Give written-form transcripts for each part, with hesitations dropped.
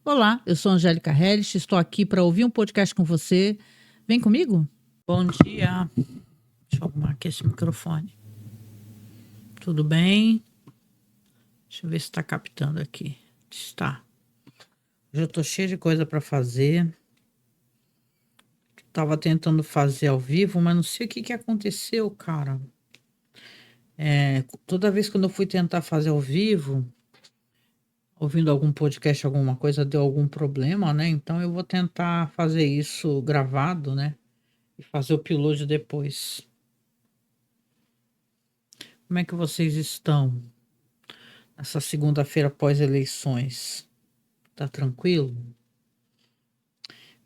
Olá, eu sou Angélica Hellish, estou aqui para ouvir um podcast com você. Vem comigo? Bom dia. Deixa eu arrumar aqui esse microfone. Tudo bem? Deixa eu ver se está captando aqui. Está. Hoje eu estou cheia de coisa para fazer. Estava tentando fazer ao vivo, mas não sei o que aconteceu, cara. Toda vez que eu fui tentar fazer ao vivo, ouvindo algum podcast, alguma coisa, deu algum problema, né? Então eu vou tentar fazer isso gravado, né? E fazer o upload depois. Como é que vocês estão nessa segunda-feira pós-eleições? Tá tranquilo?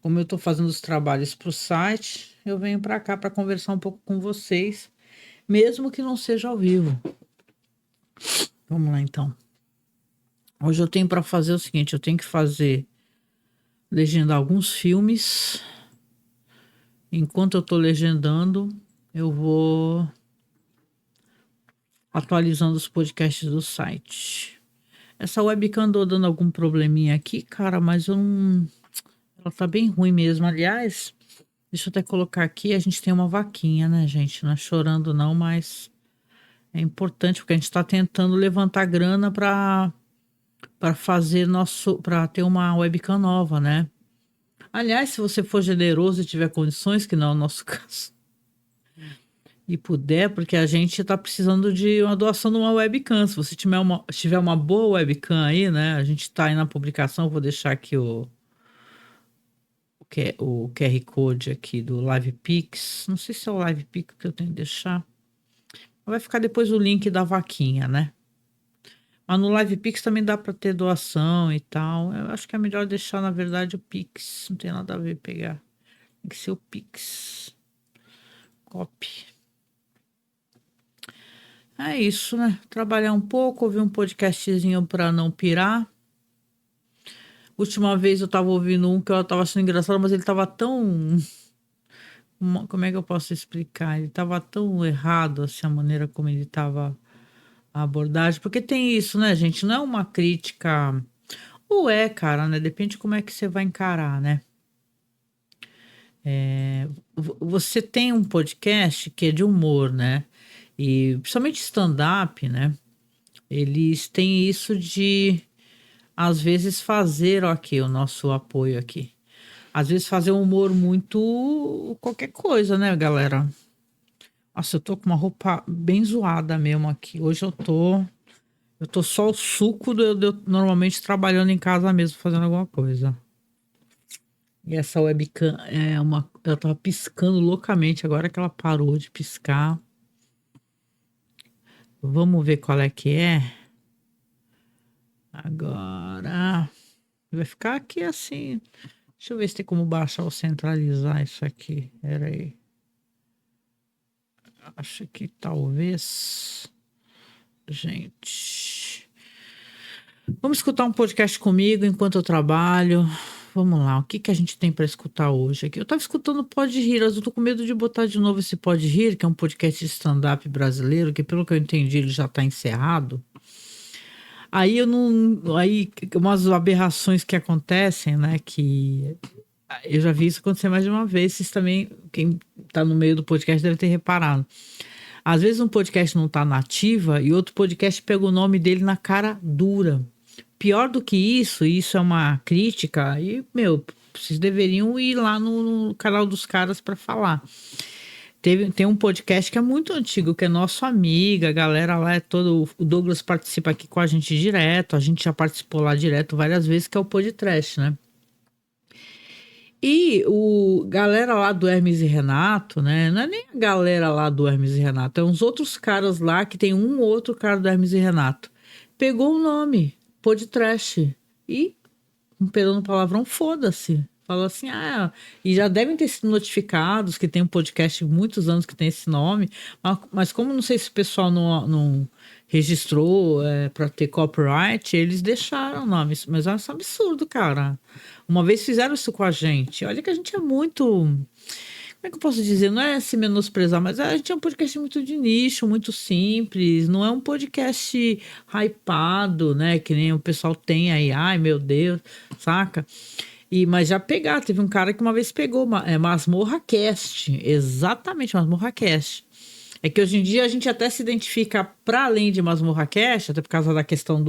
Como eu tô fazendo os trabalhos para o site, eu venho para cá para conversar um pouco com vocês, mesmo que não seja ao vivo. Vamos lá então. Hoje eu tenho para fazer o seguinte, eu tenho que legendar alguns filmes. Enquanto eu tô legendando, eu vou atualizando os podcasts do site. Essa webcam andou dando algum probleminha aqui, cara, mas eu não. Ela tá bem ruim mesmo. Aliás, deixa eu até colocar aqui, a gente tem uma vaquinha, né, gente? Não é chorando não, mas é importante porque a gente tá tentando levantar grana para fazer para ter uma webcam nova, né? Aliás, se você for generoso e tiver condições, que não é o nosso caso, e puder, porque a gente tá precisando de uma doação de uma webcam. Se você tiver uma boa webcam aí, né? A gente tá aí na publicação, vou deixar aqui o QR Code aqui do LivePix. Não sei se é o LivePix que eu tenho que deixar. Vai ficar depois o link da vaquinha, né? Mas no LivePix também dá para ter doação e tal. Eu acho que é melhor deixar, na verdade, o Pix. Não tem nada a ver pegar. Tem que ser o Pix. Copy. É isso, né? Trabalhar um pouco, ouvir um podcastzinho para não pirar. Última vez eu tava ouvindo um que eu tava achando engraçado, mas ele tava tão. Como é que eu posso explicar? Ele tava tão errado, assim, a maneira como ele tava, a abordagem. Porque tem isso, né, gente? Não é uma crítica. Ou é, cara, né? Depende de como é que você vai encarar, né? Você tem um podcast que é de humor, né? E principalmente stand-up, né? Eles têm isso de, às vezes, fazer, ó, aqui, o nosso apoio aqui. Às vezes fazer um humor muito qualquer coisa, né, galera? Nossa, eu tô com uma roupa bem zoada mesmo aqui. Hoje eu tô só o suco de eu normalmente trabalhando em casa mesmo, fazendo alguma coisa. E essa webcam ela tava piscando loucamente, agora que ela parou de piscar. Vamos ver qual é que é. Agora vai ficar aqui assim. Deixa eu ver se tem como baixar ou centralizar isso aqui. Pera aí. Acho que talvez. Gente. Vamos escutar um podcast comigo enquanto eu trabalho. Vamos lá, o que que a gente tem para escutar hoje aqui? Eu tava escutando o Pode Rir, mas eu tô com medo de botar de novo esse Pode Rir, que é um podcast de stand-up brasileiro, que pelo que eu entendi ele já tá encerrado. Aí eu não. Aí umas aberrações que acontecem, né? Que eu já vi isso acontecer mais de uma vez. Vocês também, quem tá no meio do podcast deve ter reparado. Às vezes um podcast não tá na ativa e outro podcast pega o nome dele na cara dura. Pior do que isso é uma crítica, e, meu, vocês deveriam ir lá no canal dos caras para falar. Tem um podcast que é muito antigo, que é nosso amigo, a galera lá é todo. O Douglas participa aqui com a gente direto, a gente já participou lá direto várias vezes, que é o Podcast, né? E o galera lá do Hermes e Renato, né? Não é nem a galera lá do Hermes e Renato, é uns outros caras lá que tem um outro cara do Hermes e Renato. Pegou o nome, Podcast, e, um perdão no palavrão, foda-se. Falou assim, e já devem ter sido notificados que tem um podcast de muitos anos que tem esse nome, mas como não sei se o pessoal não registrou para ter copyright, eles deixaram o nome. Mas é um absurdo, cara. Uma vez fizeram isso com a gente. Olha que a gente é muito. é que eu posso dizer? Não é se menosprezar, mas a gente é um podcast muito de nicho, muito simples. Não é um podcast hypado, né? Que nem o pessoal tem aí. Ai, meu Deus, saca? Mas já teve um cara que uma vez pegou Masmorra Cast. Exatamente, Masmorra Cast. É que hoje em dia a gente até se identifica para além de Masmorra Cast, até por causa da questão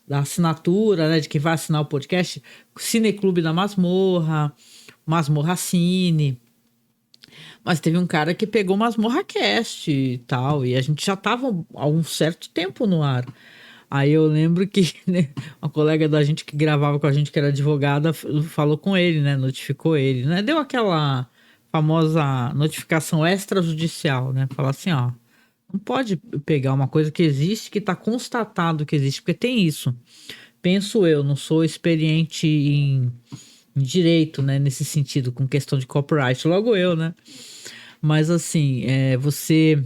da assinatura, né? De quem vai assinar o podcast. Cineclube da Masmorra, Masmorra Cine. Mas teve um cara que pegou Masmorra Cast e tal, e a gente já tava há um certo tempo no ar. Aí eu lembro que né, uma colega da gente que gravava com a gente, que era advogada, falou com ele, né? Notificou ele, né? Deu aquela famosa notificação extrajudicial, né? Falar assim, ó, não pode pegar uma coisa que existe, que tá constatado que existe, porque tem isso. Penso eu, não sou experiente em direito, né? Nesse sentido, com questão de copyright, logo eu, né? Mas assim, você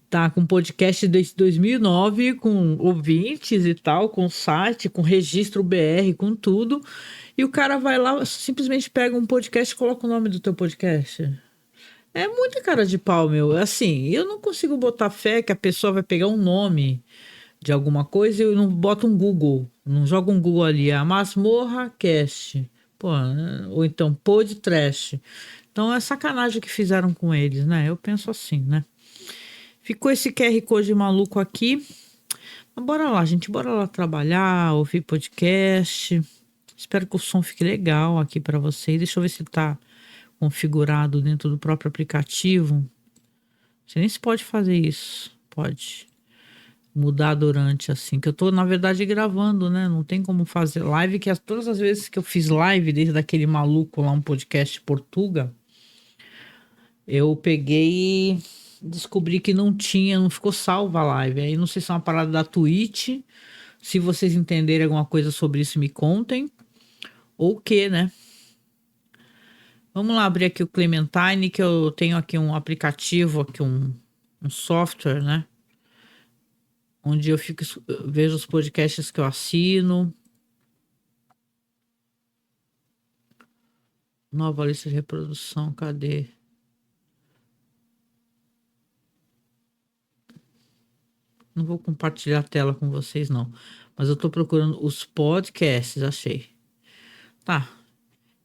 tá com podcast desde 2009, com ouvintes e tal, com site, com registro BR, com tudo. E o cara vai lá, simplesmente pega um podcast e coloca o nome do teu podcast. É muita cara de pau, meu. Assim, eu não consigo botar fé que a pessoa vai pegar um nome de alguma coisa e eu não boto um Google. Não joga um Google ali. A Masmorra Cast. Pô, ou então Pod Trash. Então é sacanagem que fizeram com eles, né? Eu penso assim, né? Ficou esse QR Code maluco aqui. Mas bora lá, gente. Bora lá trabalhar, ouvir podcast. Espero que o som fique legal aqui para vocês. Deixa eu ver se tá configurado dentro do próprio aplicativo. Você nem se pode fazer isso. Pode mudar durante, assim. Que eu tô, na verdade, gravando, né? Não tem como fazer live. Todas as vezes que eu fiz live, desde aquele maluco lá, um podcast Portuga, eu peguei e descobri que não ficou salva a live. Aí não sei se é uma parada da Twitch. Se vocês entenderem alguma coisa sobre isso, me contem. Ou o que, né? Vamos lá abrir aqui o Clementine, que eu tenho aqui um aplicativo, aqui um software, né? Onde eu vejo os podcasts que eu assino. Nova lista de reprodução, cadê? Não vou compartilhar a tela com vocês, não. Mas eu tô procurando os podcasts, achei. Tá.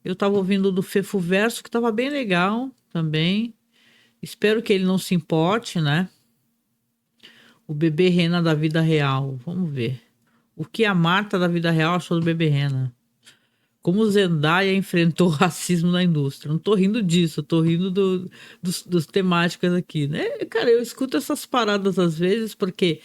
Eu tava ouvindo do Fefo Verso, que tava bem legal também. Espero que ele não se importe, né? O Bebê Rena da vida real. Vamos ver. O que a Marta da vida real achou do Bebê Rena? Como Zendaya enfrentou o racismo na indústria. Não tô rindo disso, eu tô rindo dos temáticas aqui, né? Cara, eu escuto essas paradas às vezes porque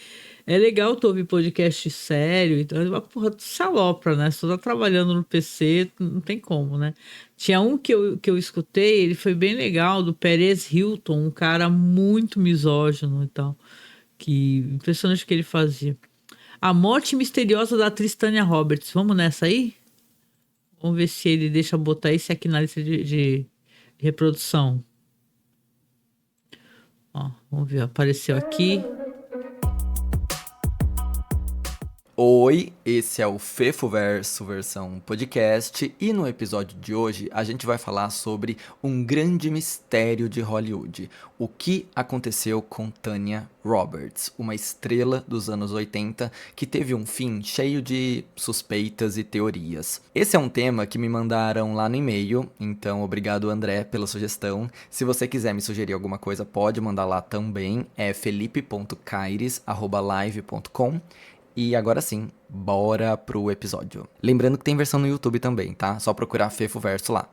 é legal tu ouvir podcast sério, então, mas, porra, tu se alopra, né? Se tu tá trabalhando no PC, não tem como, né? Tinha um que eu escutei, ele foi bem legal, do Perez Hilton, um cara muito misógino e tal. Que impressionante o que ele fazia. A morte misteriosa da atriz Tanya Roberts. Vamos nessa aí? Vamos ver se ele deixa botar esse aqui na lista de reprodução. Ó, vamos ver, apareceu aqui. Oi, esse é o Fefo Verso versão podcast e no episódio de hoje a gente vai falar sobre um grande mistério de Hollywood, o que aconteceu com Tanya Roberts, uma estrela dos anos 80 que teve um fim cheio de suspeitas e teorias. Esse é um tema que me mandaram lá no e-mail, então obrigado André pela sugestão. Se você quiser me sugerir alguma coisa pode mandar lá também, é felipe.caires@live.com. E agora sim, bora pro episódio. Lembrando que tem versão no YouTube também, tá? Só procurar Fefo Verso lá.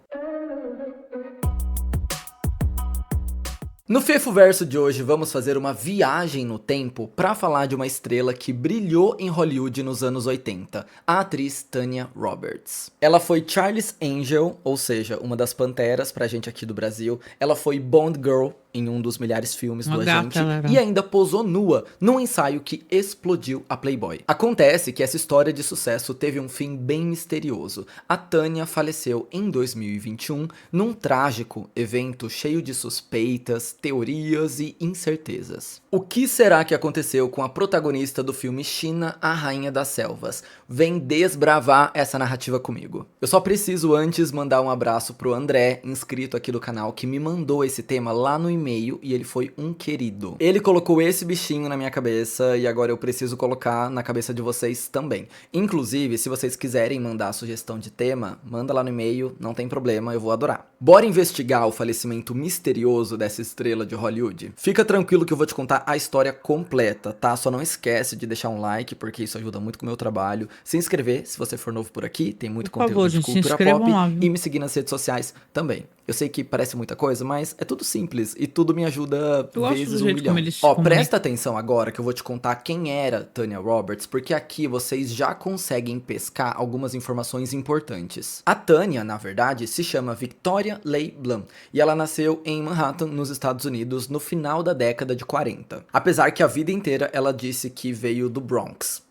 No Fefo Verso de hoje vamos fazer uma viagem no tempo para falar de uma estrela que brilhou em Hollywood nos anos 80, a atriz Tanya Roberts. Ela foi Charlie's Angel, ou seja, uma das panteras pra gente aqui do Brasil. Ela foi Bond Girl em um dos milhares filmes Uma do gata Agente ela era. e ainda posou nua num ensaio que explodiu a Playboy. Acontece que essa história de sucesso teve um fim bem misterioso. A Tânia faleceu em 2021 num trágico evento cheio de suspeitas, teorias e incertezas. O que será que aconteceu com a protagonista do filme China, a Rainha das Selvas? Vem desbravar essa narrativa comigo. Eu só preciso antes mandar um abraço pro André, inscrito aqui do canal, que me mandou esse tema lá no e-mail e ele foi um querido. Ele colocou esse bichinho na minha cabeça e agora eu preciso colocar na cabeça de vocês também. Inclusive, se vocês quiserem mandar a sugestão de tema, manda lá no e-mail, não tem problema, eu vou adorar. Bora investigar o falecimento misterioso dessa estrela de Hollywood? Fica tranquilo que eu vou te contar a história completa, tá? Só não esquece de deixar um like, porque isso ajuda muito com o meu trabalho. Se inscrever, se você for novo por aqui, tem muito Por conteúdo favor, de gente, se cultura inscrevam pop. lá, viu? E me seguir nas redes sociais também. Eu sei que parece muita coisa, mas é tudo simples e tudo me ajuda Eu gosto vezes do um jeito milhão. como eles se Ó, comunicam. presta atenção agora que eu vou te contar quem era Tanya Roberts, porque aqui vocês já conseguem pescar algumas informações importantes. A Tanya, na verdade, se chama Victoria Leigh Blanc e ela nasceu em Manhattan, nos Estados Unidos, no final da década de 40. Apesar que a vida inteira ela disse que veio do Bronx.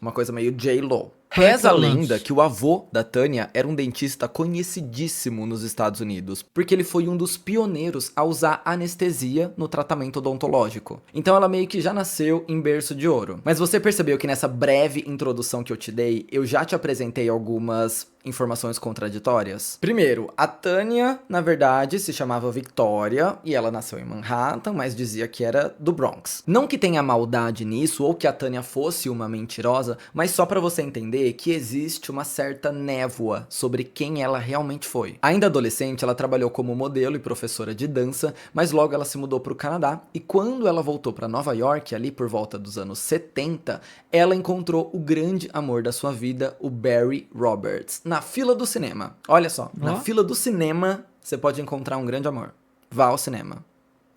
Uma coisa meio J-Lo. Reza a lenda que o avô da Tânia era um dentista conhecidíssimo nos Estados Unidos, porque ele foi um dos pioneiros a usar anestesia no tratamento odontológico. Então ela meio que já nasceu em berço de ouro. Mas você percebeu que nessa breve introdução que eu te dei, eu já te apresentei algumas informações contraditórias? Primeiro, a Tânia, na verdade, se chamava Victoria e ela nasceu em Manhattan, mas dizia que era do Bronx. Não que tenha maldade nisso ou que a Tânia fosse uma mentirosa, mas só pra você entender que existe uma certa névoa sobre quem ela realmente foi. Ainda adolescente, ela trabalhou como modelo e professora de dança, mas logo ela se mudou para o Canadá e quando ela voltou para Nova York, ali por volta dos anos 70, ela encontrou o grande amor da sua vida, o Barry Roberts, na fila do cinema. Olha só, na fila do cinema você pode encontrar um grande amor. Vá ao cinema.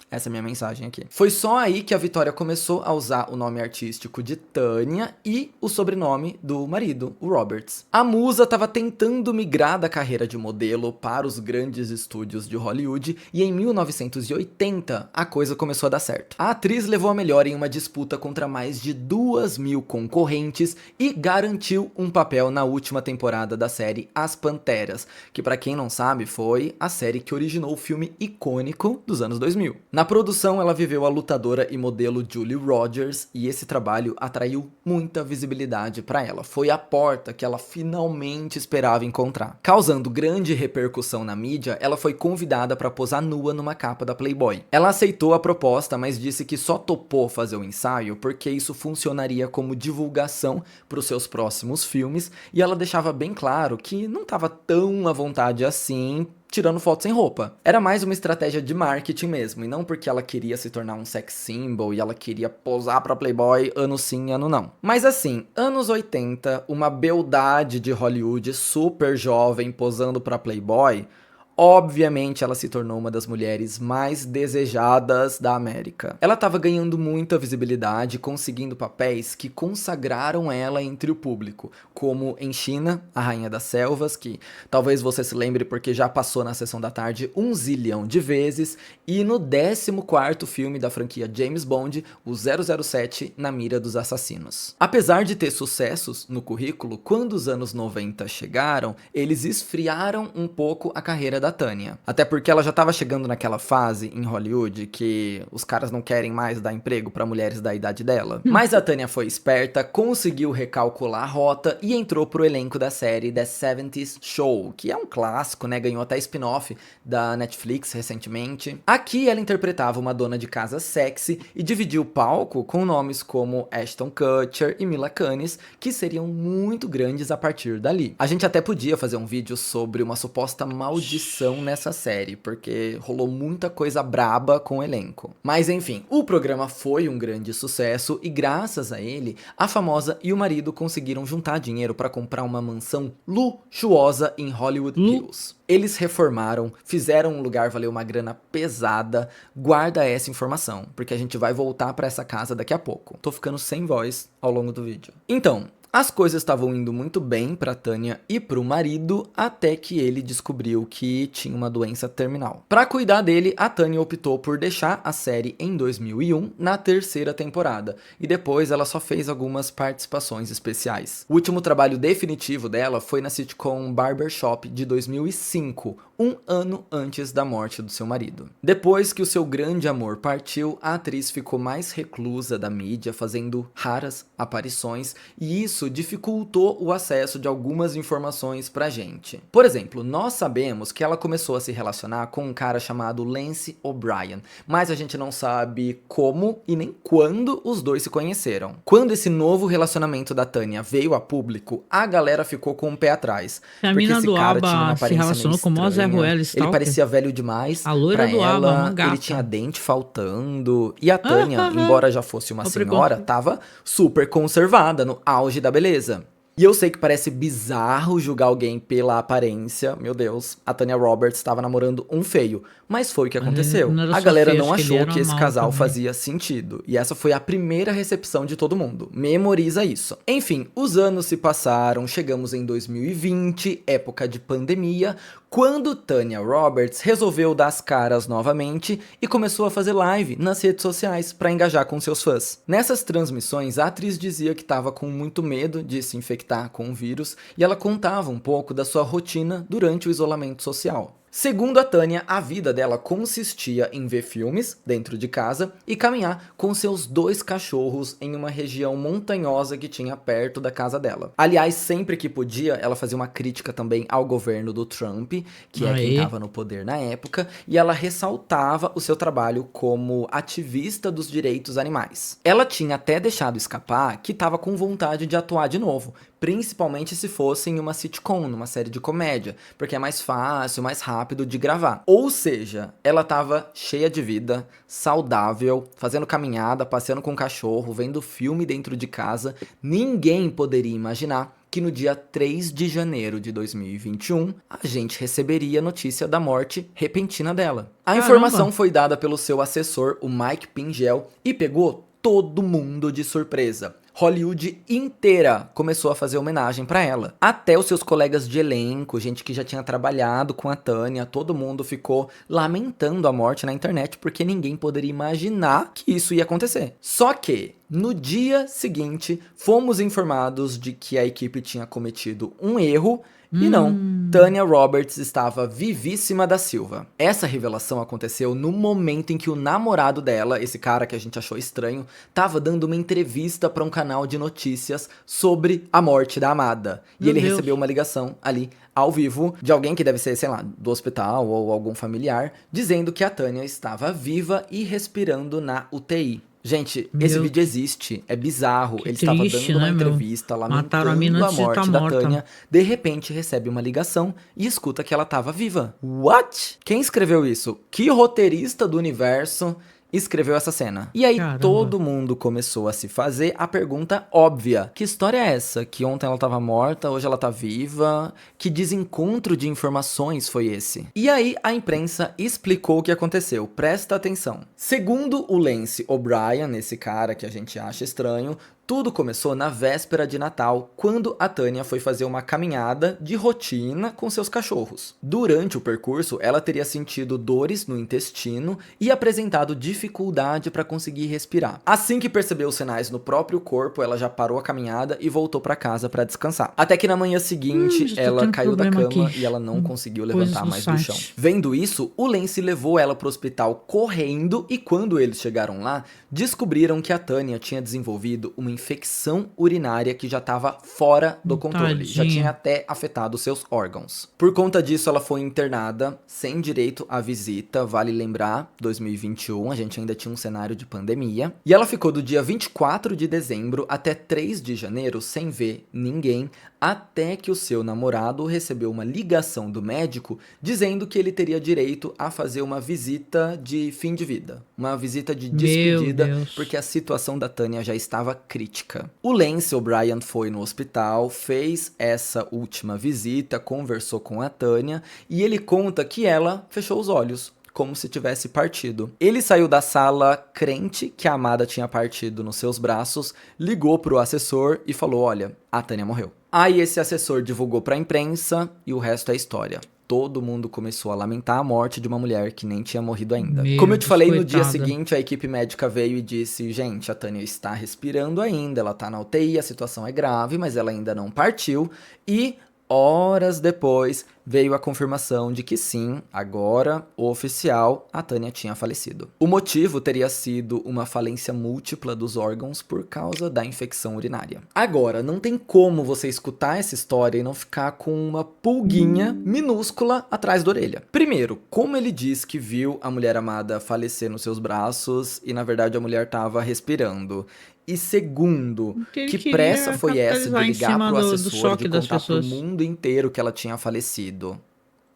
Essa é a minha mensagem aqui. Foi só aí que a Victoria começou a usar o nome artístico de Tânia e o sobrenome do marido, o Roberts. A musa estava tentando migrar da carreira de modelo para os grandes estúdios de Hollywood e em 1980 a coisa começou a dar certo. A atriz levou a melhor em uma disputa contra mais de 2.000 concorrentes e garantiu um papel na última temporada da série As Panteras, que para quem não sabe foi a série que originou o filme icônico dos anos 2000. Na produção, ela viveu a lutadora e modelo Julie Rogers e esse trabalho atraiu muita visibilidade para ela. Foi a porta que ela finalmente esperava encontrar. Causando grande repercussão na mídia, ela foi convidada para posar nua numa capa da Playboy. Ela aceitou a proposta, mas disse que só topou fazer o ensaio porque isso funcionaria como divulgação para os seus próximos filmes e ela deixava bem claro que não estava tão à vontade assim tirando foto sem roupa. Era mais uma estratégia de marketing mesmo, e não porque ela queria se tornar um sex symbol e ela queria posar pra Playboy ano sim, ano não. Mas assim, anos 80, uma beldade de Hollywood super jovem posando pra Playboy, obviamente ela se tornou uma das mulheres mais desejadas da América. Ela estava ganhando muita visibilidade, conseguindo papéis que consagraram ela entre o público, como em China, a Rainha das Selvas, que talvez você se lembre porque já passou na sessão da tarde 1 zilhão de vezes, e no 14º filme da franquia James Bond, o 007 na mira dos assassinos. Apesar de ter sucessos no currículo, quando os anos 90 chegaram, eles esfriaram um pouco a carreira da Tânia. Até porque ela já estava chegando naquela fase em Hollywood que os caras não querem mais dar emprego para mulheres da idade dela. Mas a Tânia foi esperta, conseguiu recalcular a rota e entrou pro elenco da série The 70s Show, que é um clássico, né? Ganhou até spin-off da Netflix recentemente. Aqui ela interpretava uma dona de casa sexy e dividiu o palco com nomes como Ashton Kutcher e Mila Kunis, que seriam muito grandes a partir dali. A gente até podia fazer um vídeo sobre uma suposta maldição nessa série, porque rolou muita coisa braba com o elenco. Mas enfim, o programa foi um grande sucesso e graças a ele, a famosa e o marido conseguiram juntar dinheiro para comprar uma mansão luxuosa em Hollywood Hills. Eles reformaram, fizeram um lugar valer uma grana pesada. Guarda essa informação, porque a gente vai voltar para essa casa daqui a pouco. Tô ficando sem voz ao longo do vídeo. Então, As coisas estavam indo muito bem para Tânia e para o marido, até que ele descobriu que tinha uma doença terminal. Para cuidar dele, a Tânia optou por deixar a série em 2001 na terceira temporada, e depois ela só fez algumas participações especiais. O último trabalho definitivo dela foi na sitcom Barbershop de 2005, um ano antes da morte do seu marido. Depois que o seu grande amor partiu, a atriz ficou mais reclusa da mídia, fazendo raras aparições, e isso dificultou o acesso de algumas informações pra gente. Por exemplo, nós sabemos que ela começou a se relacionar com um cara chamado Lance O'Brien, mas a gente não sabe como e nem quando os dois se conheceram. Quando esse novo relacionamento da Tânia veio a público, a galera ficou com o pé atrás, A porque mina esse do cara tinha uma ABBA se aparência meio relacionou com o maior Zé estranha, Ruela ele Stalker. parecia velho demais A loira pra do ABBA, uma ela, ele gata. tinha dente faltando, e a Tânia, embora já fosse uma senhora, tava super conservada, no auge da beleza. E eu sei que parece bizarro julgar alguém pela aparência, meu Deus, a Tânia Roberts estava namorando um feio, mas foi o que aconteceu. Não era A só galera feio, não acho que ele achou era que esse mau casal também. fazia sentido, e essa foi a primeira recepção de todo mundo. Memoriza isso. Enfim, os anos se passaram, chegamos em 2020, época de pandemia, quando Tânia Roberts resolveu dar as caras novamente e começou a fazer live nas redes sociais para engajar com seus fãs. Nessas transmissões, a atriz dizia que estava com muito medo de se infectar com o vírus e ela contava um pouco da sua rotina durante o isolamento social. Segundo a Tânia, a vida dela consistia em ver filmes dentro de casa e caminhar com seus 2 cachorros em uma região montanhosa que tinha perto da casa dela. Aliás, sempre que podia, ela fazia uma crítica também ao governo do Trump, que é quem estava no poder na época, e ela ressaltava o seu trabalho como ativista dos direitos animais. Ela tinha até deixado escapar que estava com vontade de atuar de novo, principalmente se fosse em uma sitcom, numa série de comédia, porque é mais fácil, mais rápido de gravar. Ou seja, ela tava cheia de vida, saudável, fazendo caminhada, passeando com o cachorro, vendo filme dentro de casa. Ninguém poderia imaginar que no dia 3 de janeiro de 2021, a gente receberia a notícia da morte repentina dela. A informação foi dada pelo seu assessor, o Mike Pingel, e pegou todo mundo de surpresa. Hollywood inteira começou a fazer homenagem pra ela. Até os seus colegas de elenco, gente que já tinha trabalhado com a Tânia, todo mundo ficou lamentando a morte na internet porque ninguém poderia imaginar que isso ia acontecer. Só que no dia seguinte, fomos informados de que a equipe tinha cometido um erro. E não, Tânia Roberts estava vivíssima da Silva. Essa revelação aconteceu no momento em que o namorado dela, esse cara que a gente achou estranho, estava dando uma entrevista para um canal de notícias sobre a morte da amada. E ele recebeu uma ligação ali, ao vivo, de alguém que deve ser, sei lá, do hospital ou algum familiar, dizendo que a Tânia estava viva e respirando na UTI. Gente, esse vídeo existe, é bizarro, ele estava dando uma entrevista, lamentando a morte da Tânia, de repente recebe uma ligação e escuta que ela estava viva. What? Quem escreveu isso? Que roteirista do universo escreveu essa cena? E aí todo mundo começou a se fazer a pergunta óbvia. Que história é essa? Que ontem ela estava morta, hoje ela tá viva? Que desencontro de informações foi esse? E aí a imprensa explicou o que aconteceu. Presta atenção. Segundo o Lance O'Brien, esse cara que a gente acha estranho, tudo começou na véspera de Natal, quando a Tânia foi fazer uma caminhada de rotina com seus cachorros. Durante o percurso, ela teria sentido dores no intestino e apresentado dificuldade para conseguir respirar. Assim que percebeu os sinais no próprio corpo, ela já parou a caminhada e voltou para casa para descansar. Até que na manhã seguinte, ela caiu da cama e ela não conseguiu levantar mais do chão. Vendo isso, o Lance levou ela para o hospital correndo e quando eles chegaram lá, descobriram que a Tânia tinha desenvolvido uma infecção urinária que já estava fora do controle, já tinha até afetado seus órgãos. Por conta disso, ela foi internada, sem direito à visita, vale lembrar, 2021, a gente ainda tinha um cenário de pandemia, e ela ficou do dia 24 de dezembro até 3 de janeiro sem ver ninguém, até que o seu namorado recebeu uma ligação do médico dizendo que ele teria direito a fazer uma visita de fim de vida, uma visita de despedida, porque a situação da Tânia já estava crítica. O Lance O'Brien foi no hospital, fez essa última visita, conversou com a Tânia e ele conta que ela fechou os olhos. como se tivesse partido. Ele saiu da sala crente que a amada tinha partido nos seus braços, ligou pro assessor e falou: olha, a Tânia morreu. Aí esse assessor divulgou pra imprensa e o resto é história. Todo mundo começou a lamentar a morte de uma mulher que nem tinha morrido ainda. Meu Como eu te Deus, falei, no dia coitada. seguinte a equipe médica veio e disse: gente, a Tânia está respirando ainda, ela tá na UTI, a situação é grave, mas ela ainda não partiu. E horas depois veio a confirmação de que sim, agora, oficial, a Tânia tinha falecido. O motivo teria sido uma falência múltipla dos órgãos por causa da infecção urinária. Agora, não tem como você escutar essa história e não ficar com uma pulguinha minúscula atrás da orelha. Primeiro, como ele diz que viu a mulher amada falecer nos seus braços e na verdade a mulher estava respirando. E segundo, Que ele que queria pressa foi essa de capitalizar em ligar cima pro do assessor, de choque das contar pro pessoas. mundo inteiro que ela tinha falecido?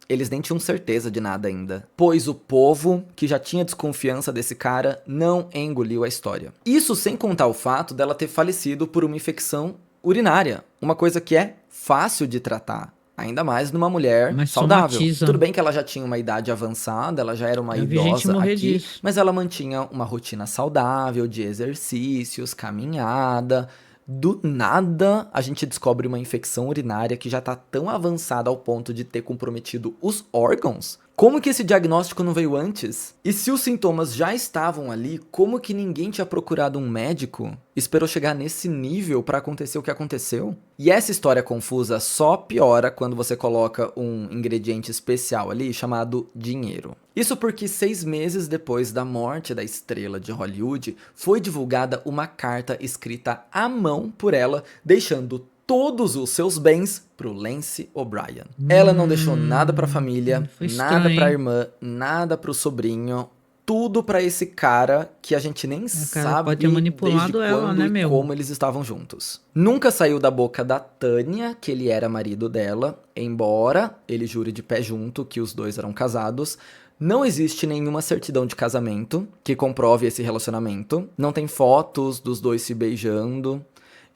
Eles nem tinham certeza de nada ainda, pois o povo, que já tinha desconfiança desse cara, não engoliu a história. Isso sem contar o fato dela ter falecido por uma infecção urinária, uma coisa que é fácil de tratar. Ainda mais numa mulher Mas saudável. somatiza. Tudo bem que ela já tinha uma idade avançada, ela já era uma Eu vi gente idosa morrer aqui, disso. mas ela mantinha uma rotina saudável de exercícios, caminhada. Do nada, a gente descobre uma infecção urinária que já tá tão avançada ao ponto de ter comprometido os órgãos. Como que esse diagnóstico não veio antes? E se os sintomas já estavam ali, como que ninguém tinha procurado um médico? Esperou chegar nesse nível para acontecer o que aconteceu? E essa história confusa só piora quando você coloca um ingrediente especial ali chamado dinheiro. Isso porque 6 meses depois da morte da estrela de Hollywood, foi divulgada uma carta escrita à mão por ela, deixando todos os seus bens pro Lance O'Brien. Ela não deixou nada pra família, Foi nada estranho, pra hein? irmã, nada pro sobrinho, tudo pra esse cara que a gente nem O cara sabe pode ter manipulado desde ela, quando né, e meu? como eles estavam juntos. Nunca saiu da boca da Tânia que ele era marido dela, embora ele jure de pé junto que os dois eram casados. Não existe nenhuma certidão de casamento que comprove esse relacionamento. Não tem fotos dos dois se beijando.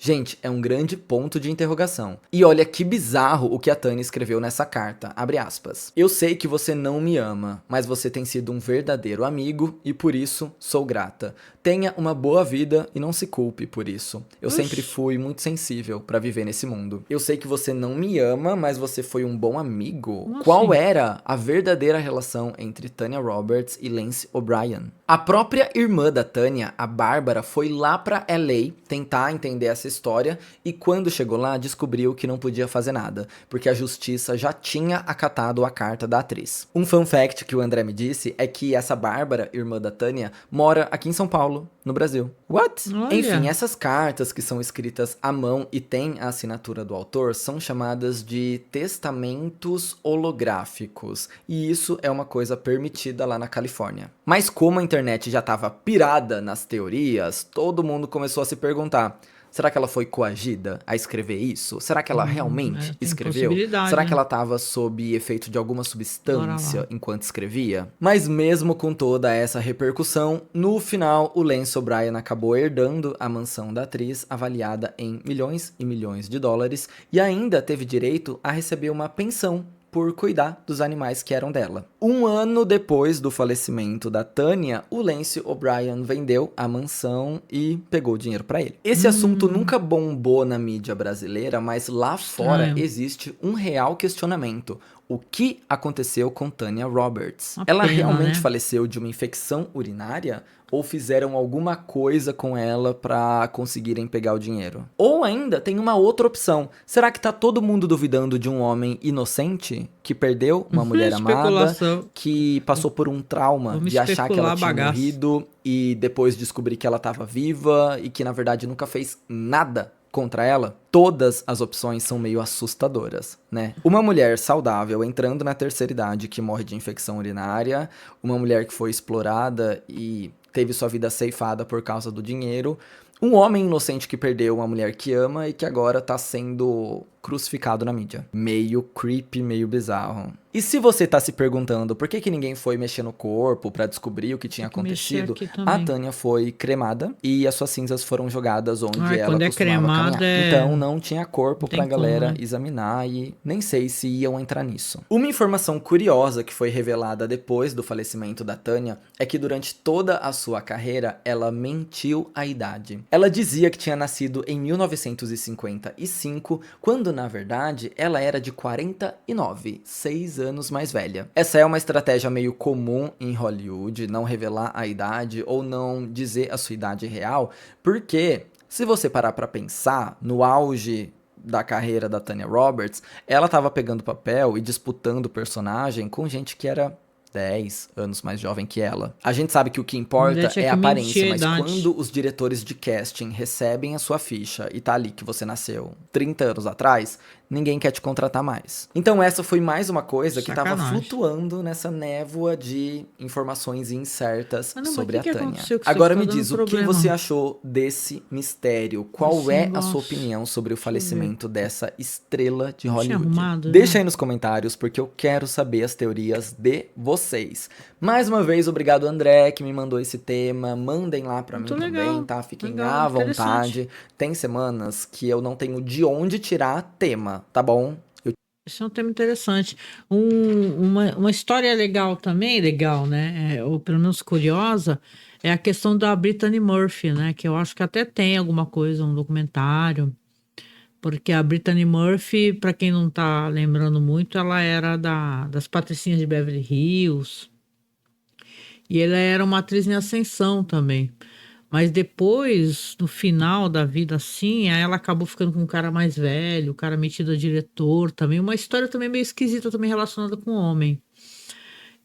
Gente, é um grande ponto de interrogação. E olha que bizarro o que a Tânia escreveu nessa carta, abre aspas. Eu sei que você não me ama, mas você tem sido um verdadeiro amigo e por isso sou grata. Tenha uma boa vida e não se culpe por isso. Eu sempre fui muito sensível pra viver nesse mundo. Eu sei que você não me ama, mas você foi um bom amigo. Como Qual assim? era a verdadeira relação entre Tânia Roberts e Lance O'Brien? A própria irmã da Tânia, a Bárbara, foi lá pra LA tentar entender essa história e quando chegou lá descobriu que não podia fazer nada, porque a justiça já tinha acatado a carta da atriz. Um fun fact que o André me disse é que essa Bárbara, irmã da Tânia, mora aqui em São Paulo, no Brasil. What? Olha. Enfim, essas cartas que são escritas à mão e têm a assinatura do autor são chamadas de testamentos holográficos, e isso é uma coisa permitida lá na Califórnia. Mas como a internet já estava pirada nas teorias, todo mundo começou a se perguntar: será que ela foi coagida a escrever isso? Será que ela realmente tem escreveu? possibilidade, Será né? que ela estava sob efeito de alguma Bora substância lá. enquanto escrevia? Mas mesmo com toda essa repercussão, no final o Lance O'Brien acabou herdando a mansão da atriz, avaliada em milhões e milhões de dólares, e ainda teve direito a receber uma pensão por cuidar dos animais que eram dela. Um ano depois do falecimento da Tânia, o Lance O'Brien vendeu a mansão e pegou o dinheiro pra ele. Esse assunto nunca bombou na mídia brasileira, mas lá fora Estranho. existe um real questionamento. O que aconteceu com Tânia Roberts? Uma Ela pena, realmente né? faleceu de uma infecção urinária? Ou fizeram alguma coisa com ela pra conseguirem pegar o dinheiro? Ou ainda tem uma outra opção. Será que tá todo mundo duvidando de um homem inocente que perdeu uma mulher amada, Especulação. que passou por um trauma Vamos de achar que ela especular tinha bagaço. morrido e depois descobrir que ela tava viva e que na verdade nunca fez nada contra ela? Todas as opções são meio assustadoras, né? Uma mulher saudável entrando na terceira idade que morre de infecção urinária, uma mulher que foi explorada e teve sua vida ceifada por causa do dinheiro, um homem inocente que perdeu uma mulher que ama e que agora tá sendo crucificado na mídia. Meio creepy, meio bizarro. E se você tá se perguntando por que ninguém foi mexer no corpo pra descobrir o que tinha acontecido, a Tânia foi cremada e as suas cinzas foram jogadas onde ela quando é costumava cremada caminhar. Então não tinha corpo não tem pra galera como, né? examinar e nem sei se iam entrar nisso. Uma informação curiosa que foi revelada depois do falecimento da Tânia é que durante toda a sua carreira ela mentiu a idade. Ela dizia que tinha nascido em 1955, quando na verdade ela era de 49, 6 anos mais velha. Essa é uma estratégia meio comum em Hollywood, não revelar a idade ou não dizer a sua idade real, porque se você parar pra pensar, no auge da carreira da Tanya Roberts, ela tava pegando papel e disputando personagem com gente que era 10 anos mais jovem que ela. A gente sabe que o que importa é a aparência, mas quando os diretores de casting recebem a sua ficha e tá ali que você nasceu 30 anos atrás, ninguém quer te contratar mais. Então essa foi mais uma coisa que tava flutuando nessa névoa de informações incertas sobre a Tânia. Agora me diz, o que você achou desse mistério? Qual é a sua opinião sobre o falecimento dessa estrela de Hollywood? Deixa aí nos comentários, porque eu quero saber as teorias de vocês. Mais uma vez, obrigado André, que me mandou esse tema. Mandem lá pra mim também, tá? Fiquem à vontade. Tem semanas que eu não tenho de onde tirar tema, tá bom? Esse é um tema interessante. Uma história legal também, legal, né? Ou pelo menos curiosa, é a questão da Brittany Murphy, né? Que eu acho que até tem alguma coisa, um documentário. Porque a Brittany Murphy, para quem não tá lembrando muito, ela era das Patricinhas de Beverly Hills. E ela era uma atriz em ascensão também. Mas depois, no final da vida, assim, aí ela acabou ficando com um cara mais velho, o cara metido a diretor também. Uma história também meio esquisita, também relacionada com o homem.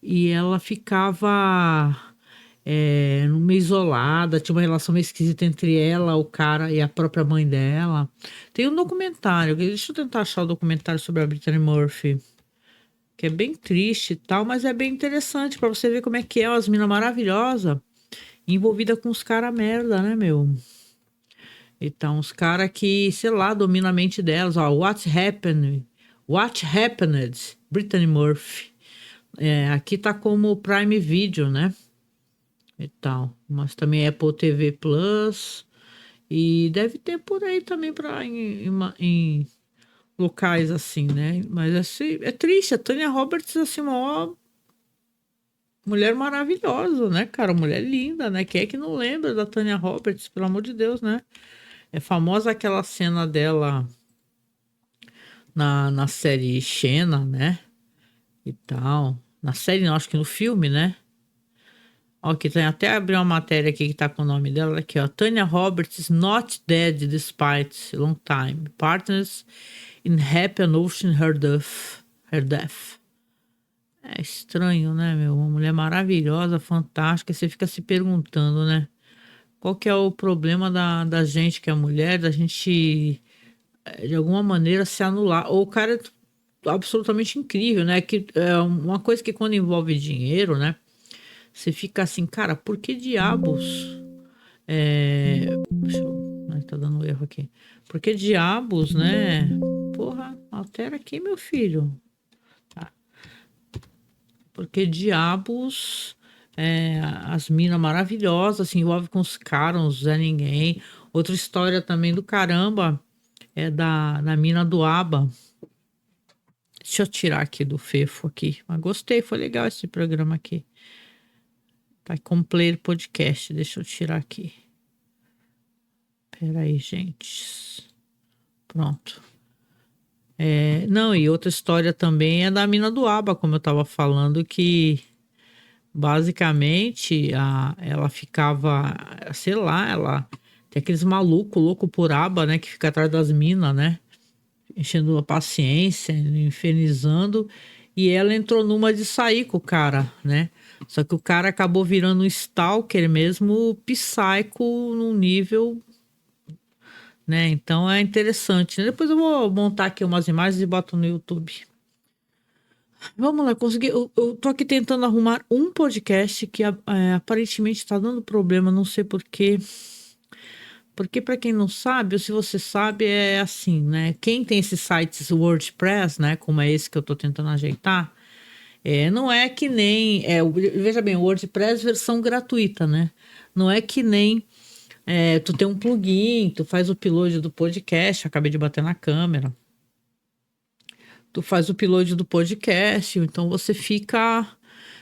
E ela ficava meio isolada, tinha uma relação meio esquisita entre ela, o cara e a própria mãe dela. Tem um documentário, deixa eu tentar achar o documentário sobre a Brittany Murphy, que é bem triste e tal, mas é bem interessante para você ver como é que é, as minas maravilhosas envolvida com os caras merda, né, meu? Então, os caras que, sei lá, dominam a mente delas. Ó, What Happened? Brittany Murphy. Aqui tá como Prime Video, né? E tal. Mas também Apple TV Plus. E deve ter por aí também em locais assim, né? Mas assim, é triste. A Tanya Roberts, assim, uma mulher maravilhosa, né, cara? Mulher linda, né? Quem é que não lembra da Tanya Roberts? Pelo amor de Deus, né? É famosa aquela cena dela na série Xena, né? E tal. Na série, não, acho que no filme, né? Ó, que tem até abrir uma matéria aqui que tá com o nome dela aqui, ó. Tanya Roberts is not dead despite long time. Partners in happy announcing her death. É estranho, né, meu? Uma mulher maravilhosa, fantástica. Você fica se perguntando, né? Qual que é o problema da gente que é mulher, da gente, de alguma maneira, se anular? Ou o cara é absolutamente incrível, né? Que é uma coisa que quando envolve dinheiro, né? Você fica assim, cara, por que diabos... Deixa eu... Ai, tá dando erro aqui. Por que diabos, né? Porra, altera aqui, meu filho. Tá. Por que diabos... as minas maravilhosas se envolvem com os caras, os Zé Ninguém. Outra história também do caramba é da mina do ABBA. Deixa eu tirar aqui do Fefo aqui. Mas gostei, foi legal esse programa aqui. Tá como player podcast. Deixa eu tirar aqui. Pera aí, gente. Pronto. Não, e outra história também é da mina do ABBA, como eu tava falando, que basicamente ela ficava, sei lá, ela tem aqueles malucos, louco por ABBA, né, que fica atrás das minas, né, enchendo a paciência, infernizando, e ela entrou numa de sair com o cara, né, só que o cara acabou virando um stalker mesmo, psycho num nível, né, então é interessante, né? Depois eu vou montar aqui umas imagens e boto no YouTube. Vamos lá, consegui. Eu tô aqui tentando arrumar um podcast que aparentemente está dando problema, não sei por quê. Porque para quem não sabe, ou se você sabe, é assim, né? Quem tem esses sites WordPress, né? Como é esse que eu estou tentando ajeitar, não é que nem... veja bem, o WordPress versão gratuita, né? Não é que nem... tu tem um plugin, tu faz o upload do podcast, acabei de bater na câmera. Tu faz o upload do podcast, então você fica...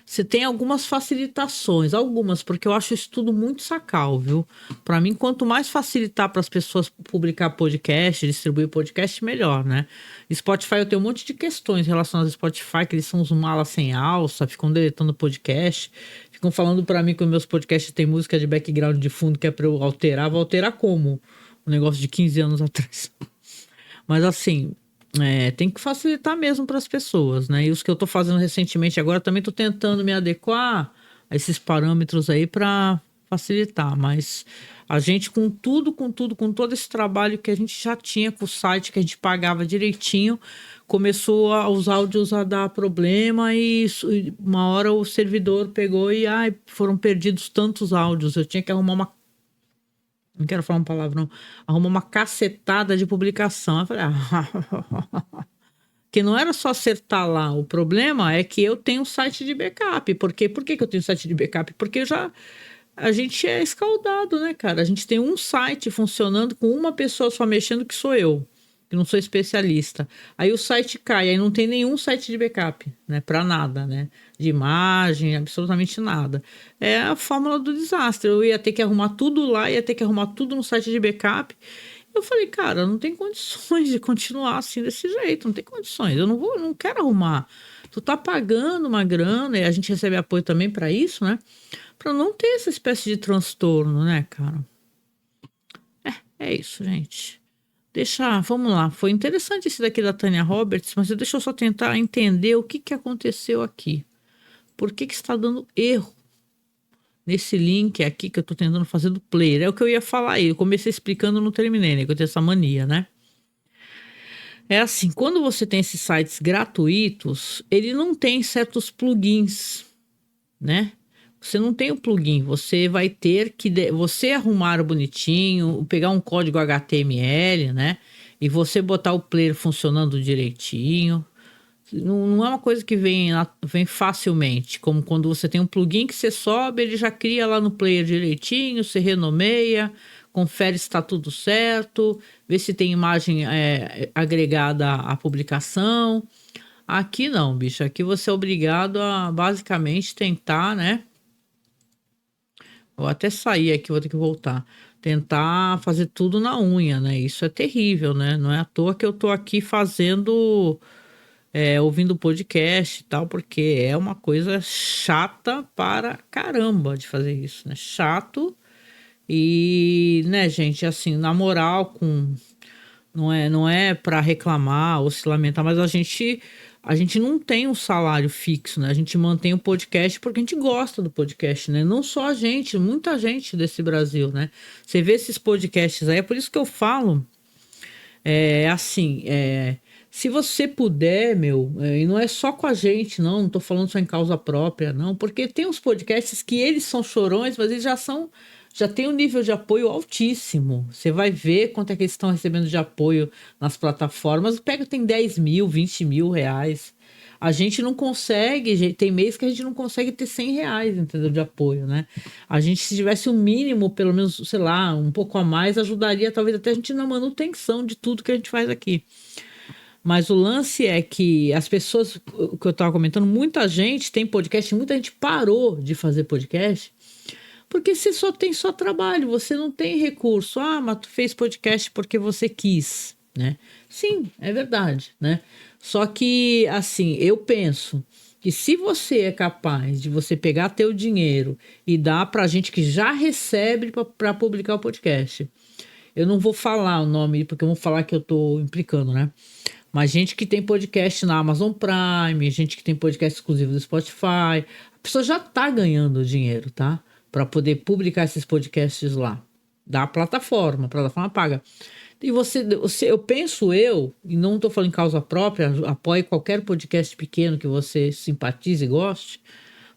Você tem algumas facilitações, porque eu acho isso tudo muito sacal, viu? Para mim, quanto mais facilitar para as pessoas publicar podcast, distribuir podcast, melhor, né? Spotify, eu tenho um monte de questões relacionadas ao Spotify, que eles são uns malas sem alça, ficam deletando podcast, ficam falando para mim que os meus podcasts têm música de background de fundo que é para eu alterar. Vou alterar como? Um negócio de 15 anos atrás. Mas assim, tem que facilitar mesmo para as pessoas, né? E os que eu estou fazendo recentemente agora também estou tentando me adequar a esses parâmetros aí para facilitar. Mas a gente, com todo esse trabalho que a gente já tinha com o site, que a gente pagava direitinho, começou os áudios a dar problema e uma hora o servidor pegou e foram perdidos tantos áudios. Eu tinha que arrumar não quero falar uma palavra, não. Arrumou uma cacetada de publicação. Eu falei, que não era só acertar lá. O problema é que eu tenho um site de backup. Por que que eu tenho site de backup? Porque a gente é escaldado, né, cara? A gente tem um site funcionando com uma pessoa só mexendo, que sou eu, que não sou especialista. Aí o site cai, aí não tem nenhum site de backup, né? Para nada, né? De imagem, absolutamente nada. É a fórmula do desastre. Eu ia ter que arrumar tudo lá, ia ter que arrumar tudo no site de backup. Eu falei, cara, não tem condições de continuar assim desse jeito, não tem condições. Eu não quero arrumar. Tu tá pagando uma grana e a gente recebe apoio também para isso, né? Para não ter essa espécie de transtorno, né, cara? É isso, gente. Vamos lá. Foi interessante esse daqui da Tânia Roberts, mas deixa eu só tentar entender o que aconteceu aqui. Por que está dando erro nesse link aqui que eu estou tentando fazer do player? É o que eu ia falar aí. Eu comecei explicando, não terminei, né? Que eu tenho essa mania, né? É assim, quando você tem esses sites gratuitos, ele não tem certos plugins, né? Você não tem o plugin, você vai ter que você arrumar bonitinho, pegar um código HTML, né? E você botar o player funcionando direitinho. Não é uma coisa que vem facilmente, como quando você tem um plugin que você sobe, ele já cria lá no player direitinho, você renomeia, confere se está tudo certo, vê se tem imagem agregada à publicação. Aqui não, bicho, aqui você é obrigado a basicamente tentar, né? Vou até sair aqui, vou ter que voltar. Tentar fazer tudo na unha, né? Isso é terrível, né? Não é à toa que eu tô aqui ouvindo podcast e tal, porque é uma coisa chata para caramba de fazer isso, né? Chato e, né, gente, assim, na moral, não é para reclamar ou se lamentar, mas a gente não tem um salário fixo, né? A gente mantém o podcast porque a gente gosta do podcast, né? Não só a gente, muita gente desse Brasil, né? Você vê esses podcasts aí, é por isso que eu falo, se você puder, e não é só com a gente, não tô falando só em causa própria, não, porque tem uns podcasts que eles são chorões, mas eles já tem um nível de apoio altíssimo. Você vai ver quanto é que eles estão recebendo de apoio nas plataformas. Tem 10 mil, 20 mil reais. A gente não consegue, tem mês que a gente não consegue ter 100 reais, entendeu, de apoio, né? A gente, se tivesse um mínimo, pelo menos, sei lá, um pouco a mais, ajudaria talvez até a gente na manutenção de tudo que a gente faz aqui. Mas o lance é que as pessoas, o que eu estava comentando, muita gente tem podcast, muita gente parou de fazer podcast, porque você só tem trabalho, você não tem recurso. Mas tu fez podcast porque você quis, né? Sim, é verdade, né? Só que, assim, eu penso que se você é capaz de você pegar teu dinheiro e dar pra gente que já recebe para publicar o podcast, eu não vou falar o nome, porque eu vou falar que eu tô implicando, né? Mas gente que tem podcast na Amazon Prime, gente que tem podcast exclusivo do Spotify, a pessoa já tá ganhando dinheiro, tá? Para poder publicar esses podcasts lá, da plataforma, a plataforma paga. E eu penso, e não estou falando em causa própria, apoie qualquer podcast pequeno que você simpatize e goste,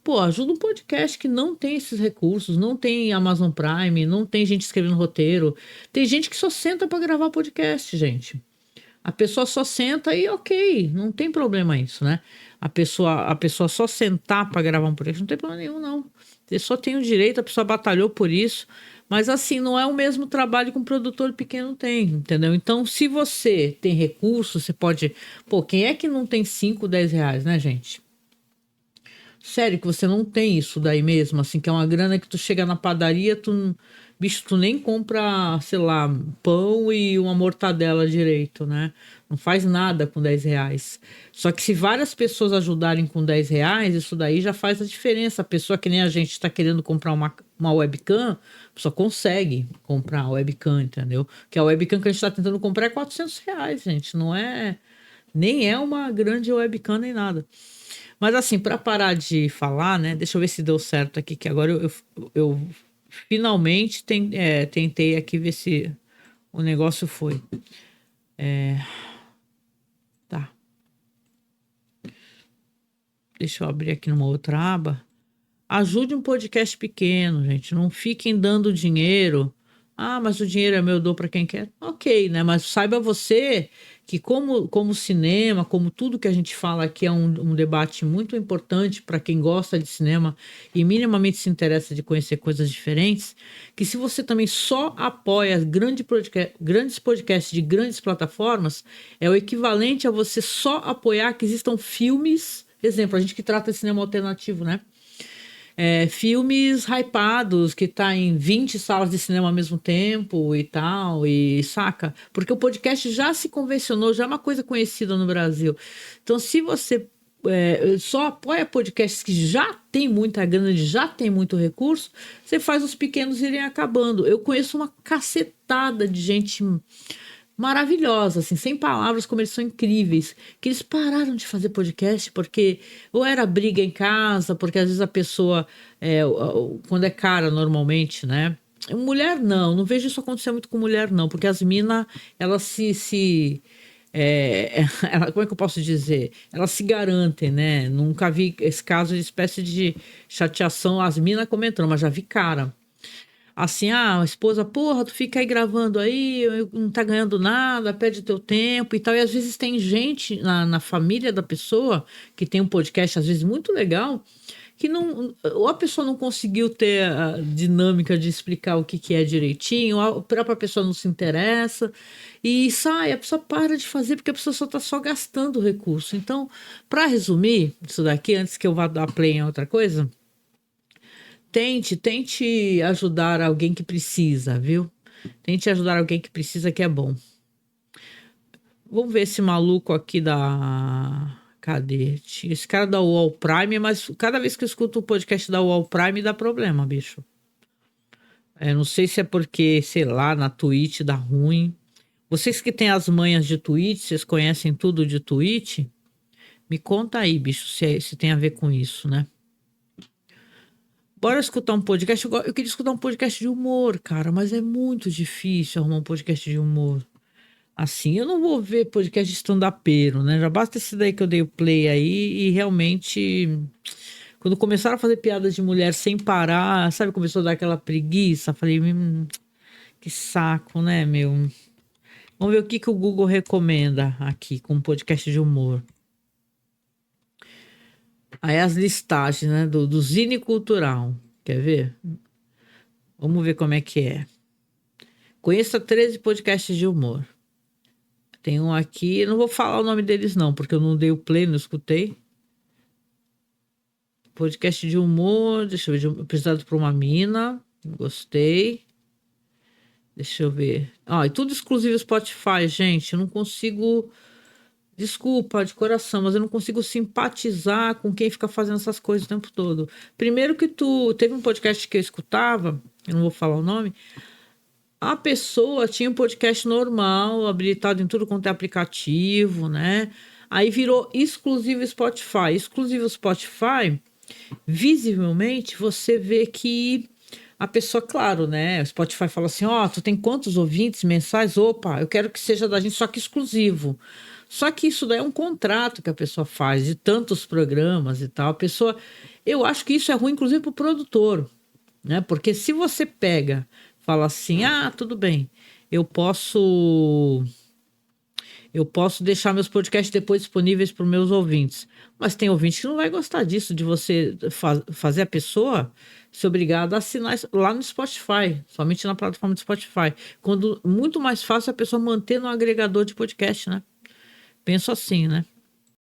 pô, ajuda um podcast que não tem esses recursos, não tem Amazon Prime, não tem gente escrevendo roteiro. Tem gente que só senta para gravar podcast, gente. A pessoa só senta e ok, não tem problema isso, né? A pessoa só sentar para gravar um podcast, não tem problema nenhum, não. Você só tem o direito, a pessoa batalhou por isso. Mas assim, não é o mesmo trabalho que um produtor pequeno tem, entendeu? Então, se você tem recurso, você pode... Pô, quem é que não tem 5, 10 reais, né, gente? Sério que você não tem isso daí mesmo, assim, que é uma grana que tu chega na padaria, bicho, tu nem compra, sei lá, pão e uma mortadela direito, né? Não faz nada com 10 reais. Só que se várias pessoas ajudarem com 10 reais, isso daí já faz a diferença. A pessoa que nem a gente está querendo comprar uma webcam, a pessoa consegue comprar a webcam, entendeu? Que a webcam que a gente está tentando comprar é 400 reais, gente. Não é... Nem é uma grande webcam nem nada. Mas assim, para parar de falar, né? Deixa eu ver se deu certo aqui, que agora eu finalmente tentei aqui ver se o negócio foi. Tá. Deixa eu abrir aqui numa outra aba. Ajude um podcast pequeno, gente. Não fiquem dando dinheiro. Ah, mas o dinheiro é meu, eu dou para quem quer. Ok, né? Mas saiba você que como cinema, como tudo que a gente fala aqui é um debate muito importante para quem gosta de cinema e minimamente se interessa de conhecer coisas diferentes, que se você também só apoia grandes podcasts de grandes plataformas, é o equivalente a você só apoiar que existam filmes, exemplo, a gente que trata de cinema alternativo, né? Filmes hypados, que tá em 20 salas de cinema ao mesmo tempo e tal, e saca? Porque o podcast já se convencionou, já é uma coisa conhecida no Brasil. Então, se você só apoia podcasts que já tem muita grana, já tem muito recurso, você faz os pequenos irem acabando. Eu conheço uma cacetada de gente maravilhosa, assim, sem palavras, como eles são incríveis, que eles pararam de fazer podcast porque ou era briga em casa, porque às vezes a pessoa, quando é cara normalmente, né? Mulher não vejo isso acontecer muito com mulher não, porque as minas, elas como é que eu posso dizer? Elas se garantem, né? Nunca vi esse caso de espécie de chateação, as minas comentando, mas já vi cara. Assim, a esposa, porra, tu fica aí gravando aí, não tá ganhando nada, perde teu tempo e tal. E às vezes tem gente na família da pessoa que tem um podcast, às vezes, muito legal, que não, ou a pessoa não conseguiu ter a dinâmica de explicar o que é direitinho, ou a própria pessoa não se interessa, e sai, a pessoa para de fazer porque a pessoa só está só gastando recurso. Então, para resumir isso daqui, antes que eu vá dar play em outra coisa. Tente ajudar alguém que precisa, viu? Tente ajudar alguém que precisa, que é bom. Vamos ver esse maluco aqui da... Cadê? Esse cara da UOL Prime, mas cada vez que eu escuto o podcast da UOL Prime dá problema, bicho. Não sei se é porque, sei lá, na Twitch dá ruim. Vocês que têm as manhas de Twitch, vocês conhecem tudo de Twitch? Me conta aí, bicho, se tem a ver com isso, né? Bora escutar um podcast. Eu queria escutar um podcast de humor, cara, mas é muito difícil arrumar um podcast de humor. Assim, eu não vou ver podcast de stand-upeiro, né? Já basta esse daí que eu dei o play aí e realmente, quando começaram a fazer piadas de mulher sem parar, sabe, começou a dar aquela preguiça. Falei, que saco, né, meu? Vamos ver o que o Google recomenda aqui com um podcast de humor. Aí as listagens, né, do Zine Cultural. Quer ver? Vamos ver como é que é. Conheça 13 podcasts de humor. Tem um aqui, eu não vou falar o nome deles não, porque eu não dei o play, não escutei. Podcast de humor, deixa eu ver, apresentado por uma mina, gostei. Deixa eu ver. E tudo exclusivo Spotify, gente, eu não consigo... Desculpa, de coração, mas eu não consigo simpatizar com quem fica fazendo essas coisas o tempo todo. Primeiro que teve um podcast que eu escutava, eu não vou falar o nome, a pessoa tinha um podcast normal, habilitado em tudo quanto é aplicativo, né? Aí virou exclusivo Spotify. Exclusivo Spotify, visivelmente, você vê que a pessoa, claro, né? O Spotify fala assim, tu tem quantos ouvintes mensais? Opa, eu quero que seja da gente, só que exclusivo. Só que isso daí é um contrato que a pessoa faz de tantos programas e tal. A pessoa, eu acho que isso é ruim, inclusive, para o produtor, né? Porque se você pega, fala assim, tudo bem, eu posso deixar meus podcasts depois disponíveis para os meus ouvintes. Mas tem ouvinte que não vai gostar disso, de você fazer a pessoa ser obrigada a assinar lá no Spotify, somente na plataforma do Spotify. Quando muito mais fácil a pessoa manter no agregador de podcast, né? Penso assim, né?